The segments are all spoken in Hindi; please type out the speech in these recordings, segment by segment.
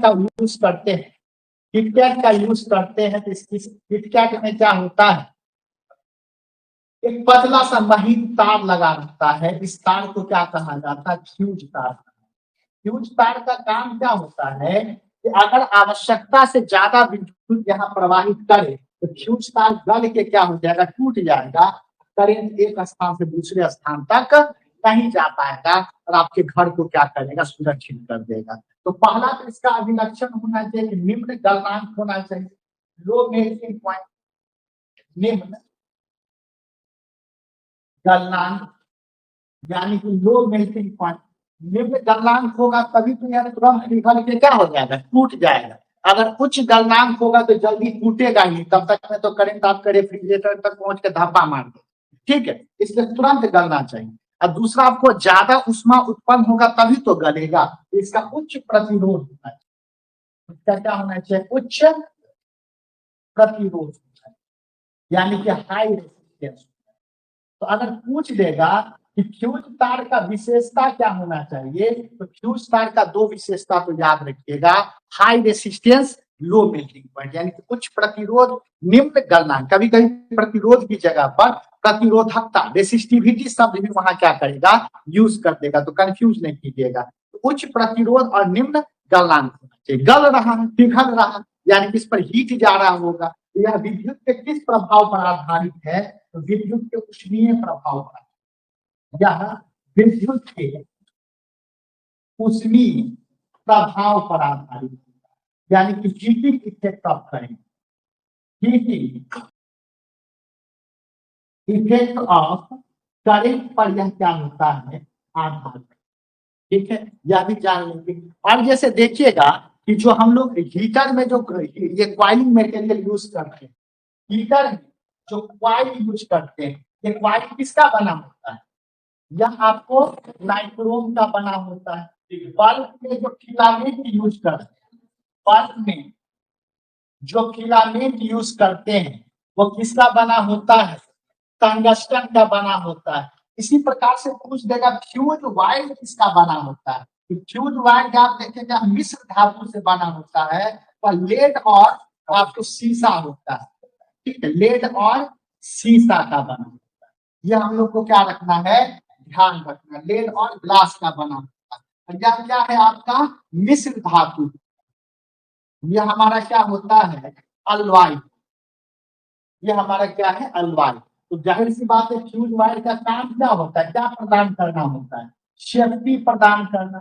का यूज करते हैं, किटकैट का यूज करते हैं, तो इस किटकैट में क्या होता है, एक पतला सा महीन तार लगा रहता है। इस तार को क्या कहा जाता है, फ्यूज तार। फ्यूज तार का काम क्या होता है कि अगर आवश्यकता से ज्यादा विद्युत यहाँ प्रवाहित करे तो फ्यूज तार गल के क्या हो जाएगा, टूट जाएगा। करंट एक स्थान से दूसरे स्थान तक नहीं जा पाएगा और आपके घर को क्या करेगा, सुरक्षित कर देगा। तो पहला तो इसका अभिलक्षण होना चाहिए, निम्न गलनांक होना चाहिए, लो मेल्टिंग पॉइंट, निम्न गलनांक यानी कि लो मेल्टिंग पॉइंट। निम्न गलनांक होगा तभी तो यह तुरंत पिघल के क्या हो जाएगा, टूट जाएगा। अगर उच्च गलनांक होगा तो जल्दी टूटेगा ही, तब तक में तो करंट आपके रेफ्रिजरेटर तक पहुंच के धब्बा मार दे, ठीक है, इसलिए तुरंत गलना चाहिए। और दूसरा, आपको ज्यादा उष्मा उत्पन्न होगा तभी तो गलेगा, इसका उच्च प्रतिरोध होना चाहिए। इसका क्या होना चाहिए, उच्च प्रतिरोध, यानी कि हाई रेसिस्टेंस। तो अगर पूछ देगा कि फ्यूज तार का विशेषता क्या होना चाहिए, तो फ्यूज तार का दो विशेषता तो याद रखिएगा, high resistance, low melting point, यानी कि उच्च प्रतिरोध, निम्न गलनांक। कभी कभी प्रतिरोध की जगह पर प्रतिरोधकता, रेसिस्टिविटी शब्द भी वहां क्या करेगा, यूज कर देगा, तो कंफ्यूज नहीं कीजिएगा। तो उच्च प्रतिरोध और निम्न गलनांक होना चाहिए। गल रहा है, पिघल रहा है, यानी कि इस पर हीट जा रहा होगा। तो यह विद्युत के किस प्रभाव पर आधारित है, तो विद्युत के उष्मीय प्रभाव पर, यह विद्युत के उष्मीय प्रभाव पर आधारित है, यानी कि heating effect of current, heating effect of current पर यह क्या होता है, आधारित, ठीक है, यह भी जान लेंगे। और जैसे देखिएगा कि जो हम लोग हीटर में जो ये क्वाइलिंग मटेरियल यूज करते हैं, हीटर में जो क्वाइल यूज करते हैं, ये क्वाइल किसका बना होता है, यह आपको नाइक्रोम का बना होता है। बल्ब में जो फिलामेंट यूज करते हैं, बल्ब में जो फिलामेंट यूज करते हैं वो किसका बना होता है, टंगस्टन का बना होता है। इसी प्रकार से पूछ देगा फ्यूज वायर किसका बना होता है, फ्यूज वायर आप देखेगा मिश्र धातु से बना होता है, और लेड और आपको शीशा होता है, ठीक है, लेड और शीशा का बना होता है। यह हम लोग को क्या रखना है, ध्यान रखना, लेड और ग्लास का बना होता है। यह क्या है आपका मिश्र धातु, यह हमारा क्या होता है, अलवाई, यह हमारा क्या है, अलवाई। तो जाहिर सी बात है फ्यूज वायर का काम क्या होता है, क्या प्रदान करना होता है, सेफ्टी प्रदान करना,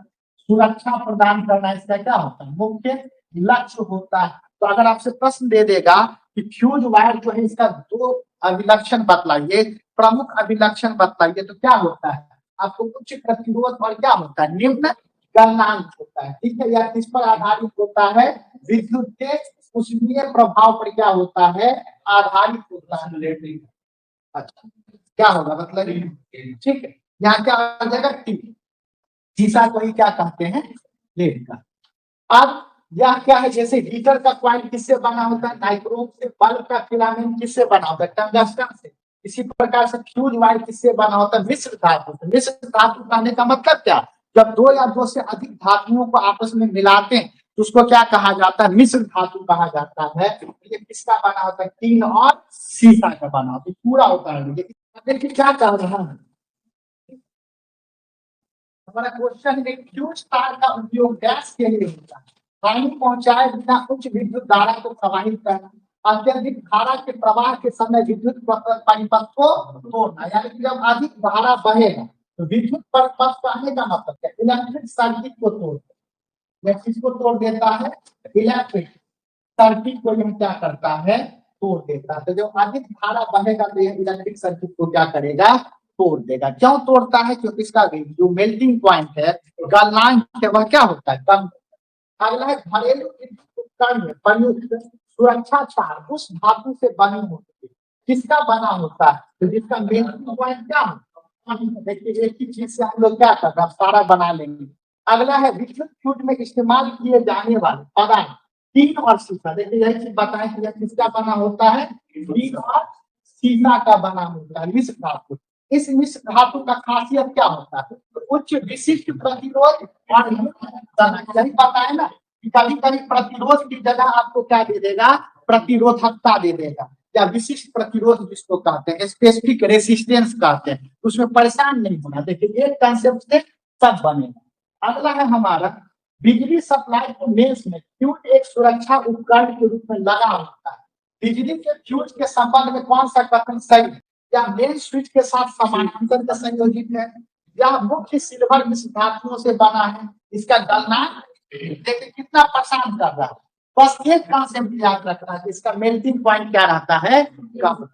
सुरक्षा प्रदान करना, इसका क्या होता है, मुख्य लक्ष्य होता है। तो अगर आपसे प्रश्न दे देगा कि फ्यूज वायर जो है इसका दो अभिलक्षण बतलाइए, प्रमुख अभिलक्षण बतलाइए, तो क्या होता है, आपको उच्च प्रतिरोध और क्या होता है, निम्न गलनांक होता है, ठीक है, या किस पर आधारित होता है, विद्युत के उष्मीय प्रभाव पर क्या होता है, आधारित होता है। अच्छा, क्या होगा मतलब, ठीक है, यहाँ क्या आ जाएगा, शीशा को ही क्या कहते हैं, लेड का। अब यह क्या है, जैसे हीटर का कॉइल किससे बना होता है, नाइक्रोम से, बल्ब का फिलामेंट किससे बना होता है, टंगस्टन से। इसी प्रकार से फ्यूज वायर किससे बना होता है, मिश्र धातु से। मिश्र धातु कहने का मतलब क्या, जब दो या दो से अधिक धातुओं को आपस में मिलाते हैं तो उसको क्या कहा जाता है, मिश्र धातु कहा जाता है। ये किसका बना होता है, टीन और शीशा का बना होता है, पूरा होता है। देखिए क्या कह रहा है हमारा क्वेश्चन है, फ्यूज तार का उपयोग गैस के लिए होता है, पानी पहुंचाए बिना उच्च विद्युत धारा को प्रवाहित करना, अत्यधिक धारा के प्रवाह के समय विद्युत परिपथ को तोड़ना, यानी कि जब अधिक धारा बहेगा तो विद्युत परिपथ कहने का मतलब क्या, इलेक्ट्रिक सर्किट को तोड़, किसको तोड़ देता है, इलेक्ट्रिक सर्किट को यह क्या करता है, तोड़ देता है। तो जब अधिक धारा बहेगा तो यह इलेक्ट्रिक सर्किट को क्या करेगा, तोड़ देगा। क्यों तोड़ता है, क्योंकि इसका जो मेल्टिंग पॉइंट है, गलनांक है, वह क्या होता है, कम। अगला है घरेलू उपकरण में प्रयुक्त सुरक्षा चार उस धातु से बनी होती है, किसका बना होता है, तो जिसका मेल्टिंग पॉइंट क्या होता है। देखिए एक ही चीज से हम लोग क्या कर रहे हैं, सारा बना लेंगे। अगला है विद्युत फ्यूज में इस्तेमाल किए जाने वाले पदार्थ, टीन और शीशा। देखिए यही चीज बताएं कि यह किसका बना होता है, टीन और शीशा का बना होता है, मिश्र धातु। इस मिश्र धातु का खासियत क्या होता है, तो उच्च विशिष्ट प्रतिरोध और यही बताए ना कभी कभी प्रतिरोध की जगह आपको क्या दे देगा, प्रतिरोधकता दे देगा, या विशिष्ट प्रतिरोध जिसको कहते हैं, स्पेसिफिक रेसिस्टेंस कहते हैं। उसमें परेशान नहीं होना। देखिए एक कंसेप्ट से सब बनेगा। अगला है हमारा बिजली सप्लाई को मेंस में फ्यूज एक सुरक्षा उपकरण के रूप में लगा होता है। बिजली के फ्यूज के संबंध में कौन सा कथन सही है? या मेन स्विच के साथ समानांतर में संयोजित है, या मुख्य सिल्वर मिश्र धातुओं से बना है, इसका गलनांक देखिए कितना परेशान कर रहा है। बस एक कॉन्सेप्ट याद रखना है, इसका मेल्टिंग पॉइंट क्या रहता है, कम।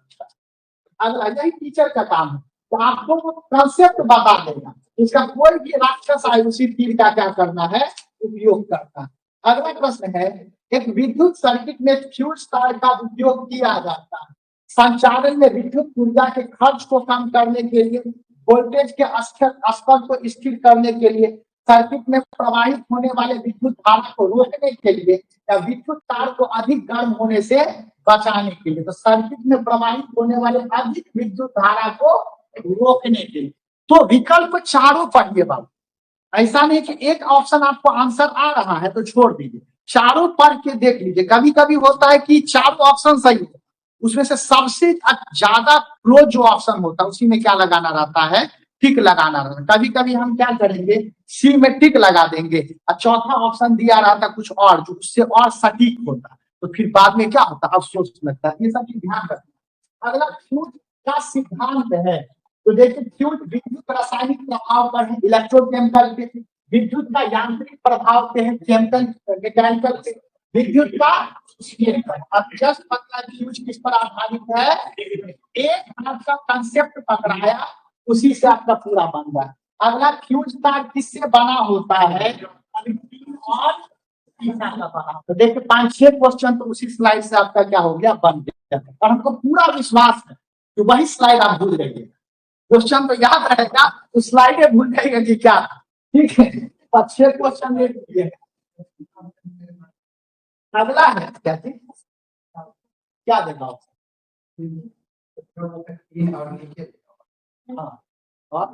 अगला यही टीचर का काम है, तो आपको वो कॉन्सेप्ट बता देगा, इसका कोई भी राक्षस आय उसी तीर का क्या करना है, उपयोग करना है। अगला प्रश्न है, एक विद्युत सर्किट में फ्यूज तार का उपयोग किया जाता है संचालन में विद्युत ऊर्जा के खर्च को कम करने के लिए, वोल्टेज के स्तर को स्थिर करने के लिए, सर्किट में प्रवाहित होने वाले विद्युत धारा को रोकने के लिए, या विद्युत तार को अधिक गर्म होने से बचाने के लिए। तो सर्किट में प्रवाहित होने वाले अधिक विद्युत धारा को रोकने के लिए। तो विकल्प चारों पढ़िए बाबू, ऐसा नहीं कि एक ऑप्शन आपको आंसर आ रहा है तो छोड़ दीजिए, चारों पढ़ के देख लीजिए। कभी कभी होता है कि चारों ऑप्शन सही होता है, उसमें से सबसे ज्यादा क्लोज जो ऑप्शन होता है उसी में क्या लगाना रहता है, टिक लगाना रहता है। कभी कभी हम क्या करेंगे, सी में टिक लगा देंगे और चौथा ऑप्शन दिया रहता कुछ और जो उससे और सटीक होता, तो फिर बाद में क्या होता है, अफसोस लगता है। ये सब चीज ध्यान रखना। अगला फ्यूज का सिद्धांत है, तो देखिए फ्यूज विद्युत रासायनिक प्रभाव पर है, इलेक्ट्रोकेमिकल के, विद्युत का यांत्रिक प्रभाव पे है, केमिकल मैकेनिकल के, विद्युत का अब जस्ट मतलब फ्यूज किस पर आधारित है, एक आपका कंसेप्ट पकड़ाया उसी से आपका पूरा बन गया। अगला फ्यूज तार किससे बना होता है, और का बना। तो देखिए 5-6 क्वेश्चन तो उसी स्लाइड से आपका क्या हो गया, बन गया। और हमको पूरा विश्वास है कि वही स्लाइड आप भूल जाइए, क्वेश्चन तो याद रहेगा, उस स्लाइड भूल जाएगा कि क्या। ठीक है, 5-6 क्वेश्चन ले लीजिए। अगला है क्या थी, क्या देगा हाँ हाँ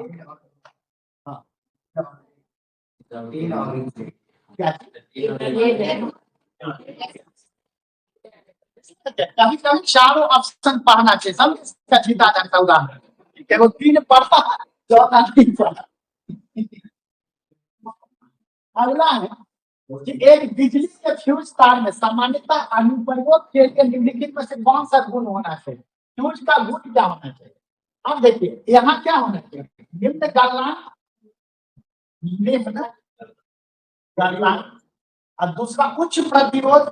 क्या कभी कभी चारों ऑप्शन पढ़ना चाहिए, सब जीता जाता उदाहरण, वो 3 पढ़ा 14 नहीं पढ़ा। अगला है कि एक बिजली के फ्यूज तार में सामान्यतः अनुप्रयोग के लिए निम्नलिखित में से कौन सा गुण होना चाहिए, फ्यूज का गुण क्या होना चाहिए। अब देखिए यहाँ क्या होना चाहिए, निम्न गलनांक, और दूसरा उच्च प्रतिरोध,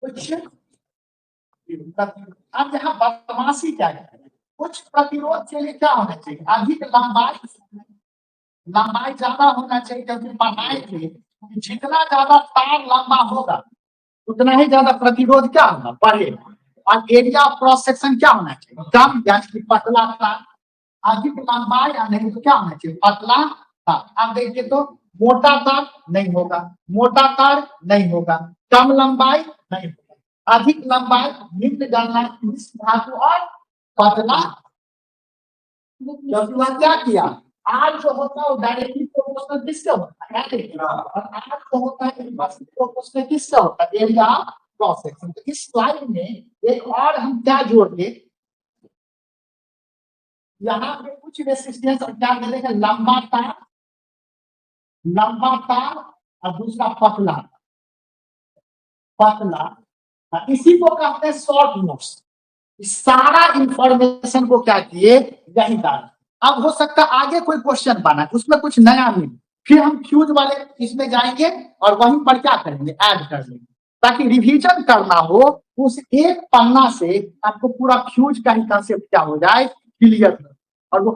उच्च। अब यहाँ बदमाशी क्या है, उच्च प्रतिरोध के लिए क्या होना चाहिए, अधिक लंबाई ज्यादा होना चाहिए, क्योंकि पढ़ाए थे जितना ज्यादा तार लंबा होगा उतना ही ज्यादा प्रतिरोध क्या होगा, बढ़ेगा। और एरिया ऑफ क्रॉस सेक्शन क्या होना चाहिए, कम, यानी कि पतला तार। अधिक लंबाई या नहीं तो क्या होना चाहिए, पतला तार। अब देखिए तो मोटा तार नहीं होगा, मोटा तार नहीं होगा, कम लंबाई नहीं होगा, अधिक लंबाई, निम्न गलनांक धातु और पतला। क्योंकि वह क्या किया, आर जो होता है वो डायरेक्टली प्रोपोर्शनल किससे होता है, और आर जो होता है इनवर्सली प्रोपोर्शनल किससे होता है, एरिया क्रॉस सेक्शन। तो इस स्लाइड में एक और हम क्या जोड़िए, यहाँ पे कुछ रेसिस्टेंस और क्या मिलेगा, लंबा तार और दूसरा पतला पतला, इसी को कहते हैं शॉर्ट नोट्स। सारा इंफॉर्मेशन को क्या किए, यही डाल। अब हो सकता है आगे कोई क्वेश्चन बना उसमें कुछ नया मिले, फिर हम फ्यूज वाले इसमें जाएंगे और वहीं पर क्या करेंगे, ऐड कर लेंगे, ताकि रिवीजन करना हो उस एक पन्ना से आपको पूरा फ्यूज का ही कंसेप्ट क्या हो जाए, क्लियर। और वो